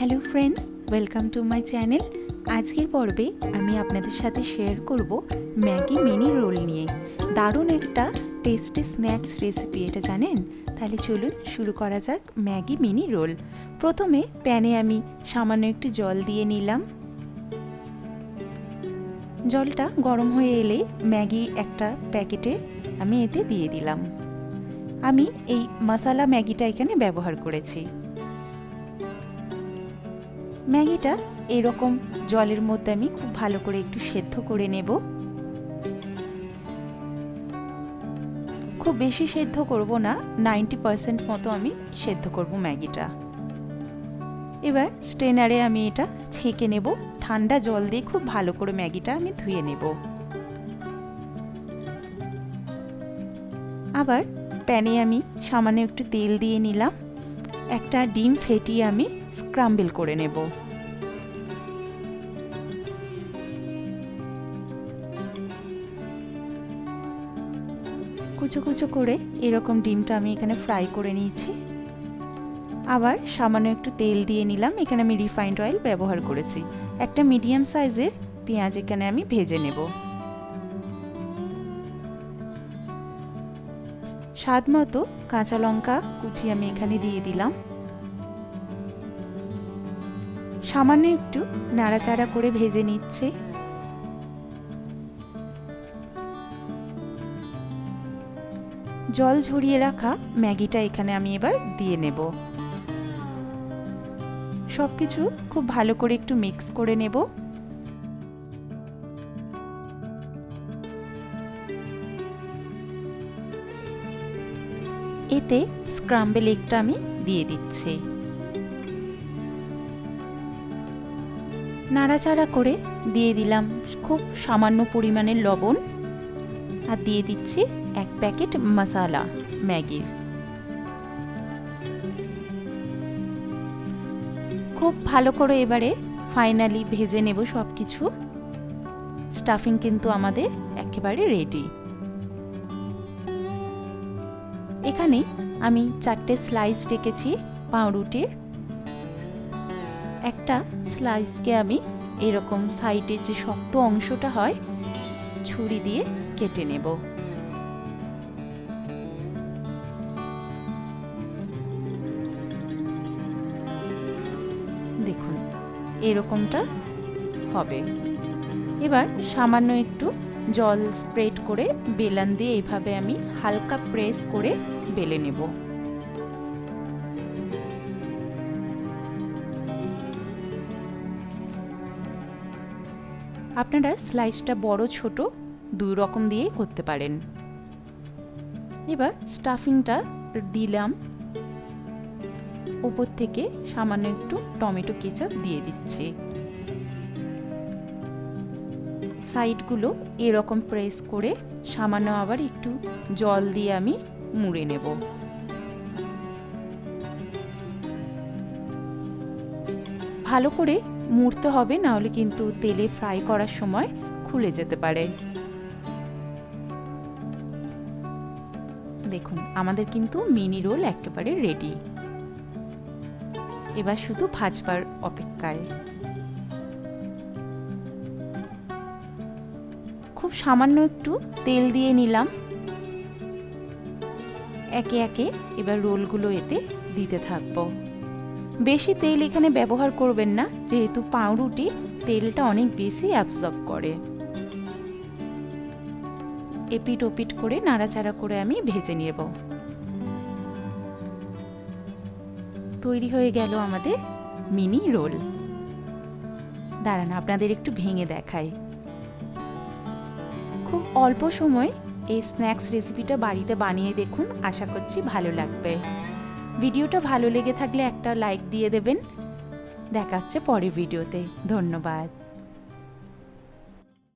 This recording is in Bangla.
Hello friends, welcome to my channel. আজকের পর্বে আমি আপনাদের সাথে শেয়ার করব ম্যাগি মিনি রোল নিয়ে। দারুণ একটা টেস্টি স্ন্যাক্স রেসিপি, এটা জানেন? তাহলে চলুন শুরু করা যাক ম্যাগি মিনি রোল। প্রথমে প্যানে আমি সামান্য একটু জল দিয়ে নিলাম। জলটা গরম হয়ে এলে ম্যাগি একটা প্যাকেটে আমি এতে দিয়ে দিলাম। আমি এই মশলা ম্যাগিটা এখানে ব্যবহার করেছি। ম্যাগিটা এরকম জলের মধ্যে আমি খুব ভালো করে একটু সেদ্ধ করে নেব। খুব বেশি সেদ্ধ করব না, 90% মতো আমি সেদ্ধ করব ম্যাগিটা। এবার স্ট্রেনারে আমি এটা ছেঁকে নেব। ঠান্ডা জল দিয়ে খুব ভালো করে ম্যাগিটা আমি ধুয়ে নেব। আবার প্যানে আমি সামান্য একটু তেল দিয়ে নিলাম। একটা ডিম ফেটিয়ে আমি স্ক্রাম্বল করে নেব। কুচো কুচো করে এরকম ডিমটা আমি এখানে ফ্রাই করে নিয়েছি। আবার সামান্য একটু তেল দিয়ে নিলাম। এখানে আমি রিফাইন্ড অয়েল ব্যবহার করেছি। একটা মিডিয়াম সাইজের পেঁয়াজ এখানে আমি ভেজে নেব। স্বাদ মতো কাঁচা লঙ্কা কুচি আমি এখানে দিয়ে দিলাম। সামান্য একটু নাড়াচাড়া করে ভেজে নিচ্ছে। জল ঝরিয়ে রাখা ম্যাগিটা এখানে আমি এবার দিয়ে নেব। সবকিছু খুব ভালো করে একটু মিক্স করে নেব। এতে স্ক্রাম্বল এগটা আমি দিয়ে দিচ্ছি। নাড়াচাড়া করে দিয়ে দিলাম খুব সামান্য পরিমাণের লবণ, আর দিয়ে দিচ্ছি 1 প্যাকেট মশলা ম্যাগির। খুব ভালো করে এবারে ফাইনালি ভেজে নেব সব কিছু। স্টাফিং কিন্তু আমাদের একেবারে রেডি। এখানে আমি 4টে স্লাইস রেখেছি পাউরুটির। একটা স্লাইসকে আমি এরকম সাইডের যে শক্ত অংশটা হয় ছুরি দিয়ে কেটে নেব। দেখুন এরকমটা হবে। এবার সামান্য একটু জল স্প্রেড করে বেলন দিয়ে এইভাবে আমি হালকা প্রেস করে বেলে নেব। আপনারা স্লাইসটা বড় ছোট দুই রকম দিয়ে করতে পারেন। এবার স্টাফিংটা দিলাম। উপর থেকে সামান্য একটু টমেটো কেচাপ দিয়ে দিচ্ছি। সাইডগুলো এরকম প্রেস করে সামান্য আবার একটু জল দিয়ে আমি মুড়ে নেব। ভালো করে মুড়তে হবে, না হলে কিন্তু তেলে ফ্রাই করার সময় খুলে যেতে পারে। দেখুন আমাদের কিন্তু মিনি রোল একেবারে রেডি। এবার শুধু ভাজবার অপেক্ষায়। খুব সামান্য একটু তেল দিয়ে নিলাম। একে একে এবার রোলগুলো এতে দিতে থাকবো। বেশি তেল এখানে ব্যবহার করবেন না, যেহেতু পাউরুটি তেলটা অনেক বেশি অ্যাবজর্ব করে। এপিট ওপিট করে নাড়াচাড়া করে আমি ভেজে নেব। তৈরি হয়ে গেল আমাদের মিনি রোল। দাঁড়ান আপনাদের একটু ভেঙে দেখাই। খুব অল্প সময় এই স্ন্যাক্স রেসিপিটা বাড়িতে বানিয়ে দেখুন, আশা করছি ভালো লাগবে। ভিডিওটা ভালো লেগে থাকলে একটা লাইক দিয়ে দেবেন। দেখা হচ্ছে পরের ভিডিওতে। ধন্যবাদ।